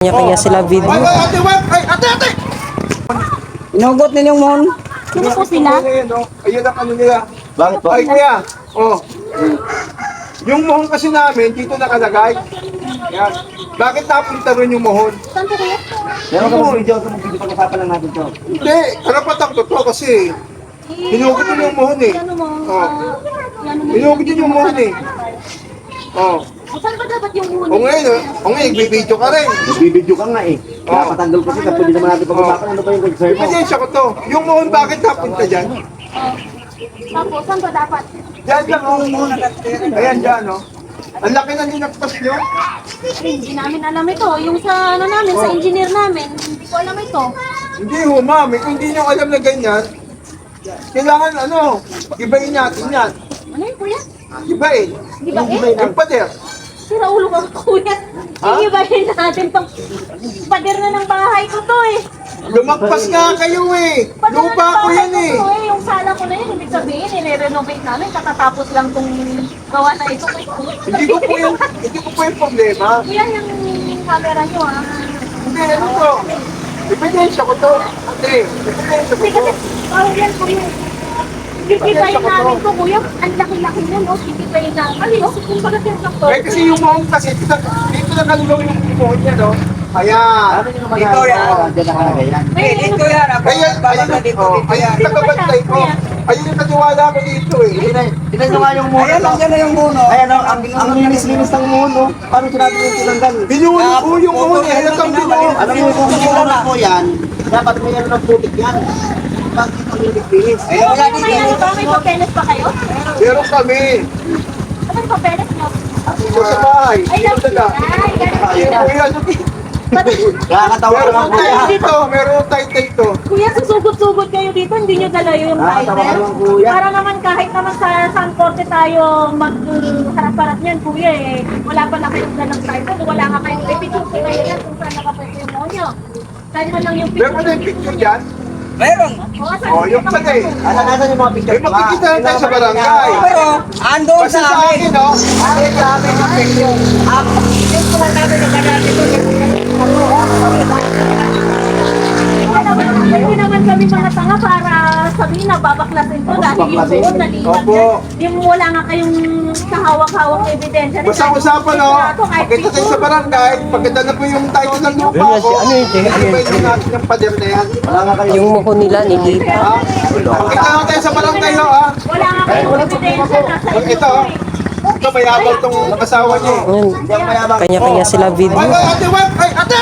Kanya-kanya sila video. Ay, ate, wag! Ay, ate! Inugot ninyong mon. Sino po sila? Ayun ang ano nila. Bakit po? Ay, kuya. Oh. Yung mohon kasi namin, dito nakalagay. Yan. Bakit napunta rin yung mohon? Saan po kuya? Meron ka bang video? Pag-usapan lang natin to. Hindi, karapatang totoo kasi hinugot din yung mohon eh. Ano mo? Oh. Ano mo? Hinugot din yung mohon eh. Oh. Saan ba dapat yung muna? O ngayon, nagbibideo ka rin. Nagbibideo ka nga eh. Napatandol kasi sa pwede naman natin pag-usapan. Ano ba yung concern mo? Ebidensya ko to. Yung mohon bakit napunta dyan? Tapos, saan ba dapat? Dyan lang oh. Ayan dyan oh. Ang laki na linagpas nyo. Hindi namin alam ito. Yung sa ano namin, sa engineer namin, hindi ko alam ito. Hindi ho, ma'am. Kung hindi nyo alam na ganyan, kailangan ano, ibayin natin yan. Ano yun kuya? Ibayin. Di ba eh? Yung pader. Sira ulo ka kuya. Ha? Iibahin natin tong pader na ng bahay ko to eh. Lumagpas nga kayo eh. Pader na ng Lupa ko bahay yan eh. to eh. Yung sala ko na yun, ibig sabihin, i-renovate namin. Katatapos lang tong gawa na ito. Hindi ko po yung problema. Kuya, yung camera nyo ah. Hindi, ano to? Ebidensya ko to. Ate, ebidensya ko Kasi to. parang yan kuya. Titipayin namin to kuya. Ang laki-laki na no. Titipayin namin. Ano yun? Kung baga tinakto. Eh kasi yung mohon kasi, dito na kalulaw yung mohon niya, no? Ayan. Ito yan. Diyan nakalagay yan. Ito yan. Ayan, ayan, tagabantay ko. Ayun yung natiwala ko dito eh. Tignan nyo nga yung muno. Ayan lang, yan na yung muno. Ayan ang linis-linis ng muno. Paano sinabi yung tinanggal? Binulo ko yung mohon eh. Alam kang binulo. Alam mo kung kailan po yan, dapat may ano ng putik yan. Bakit ito linis-linis? Wala din kayo ba? May papeles pa kayo? Meron kami. Ano yung papeles nyo? Dito sa bahay. Ay, Dito na. ay, Ayun, kuya, ano Nakakatawa meron naman tayo kuya. dito. Meron tayo dito. Kuya, susugot-sugot kayo dito, hindi nyo dala yung Nakakatawa title. naman, kuya. Para naman kahit naman sa San Corte tayo magharap-harap niyan, kuya eh. Wala pa na kayong dalang title, wala nga kayong epicture kayo yan kung saan nakapwede yung monyo. Saan man lang yung Meron na yung picture dyan. Oh, Yung pala eh. Nasaan yung mga picture? May makikita na tayo sa barangay. Pero, andun Basta sa akin, no? Akin sa amin yung picture. Yung po namin yung kanati ko. Hindi naman kami mga tanga para sabihin na babaklasin ko dahil yung Babaklasin? buod nalipat Opo. yan. Yung wala nga kayong kahawak-hawak na ebidensya. Basta usapan, no? Pagkita tayo sa barangay, pagkita na po yung title ng lupa ko, ibayin natin yung pader na yan. Wala nga kayo. Yung muko nila nilipat. Ha? Pagkita na tayo sa barangay, no? Ha? Wala nga kayong ebidensya. Nasa inyo Ito, po eh. ito mayabang tong asawa niyo. Ayun. Kanya-kanya sila video. Ay, ate, wag! Ay, ate!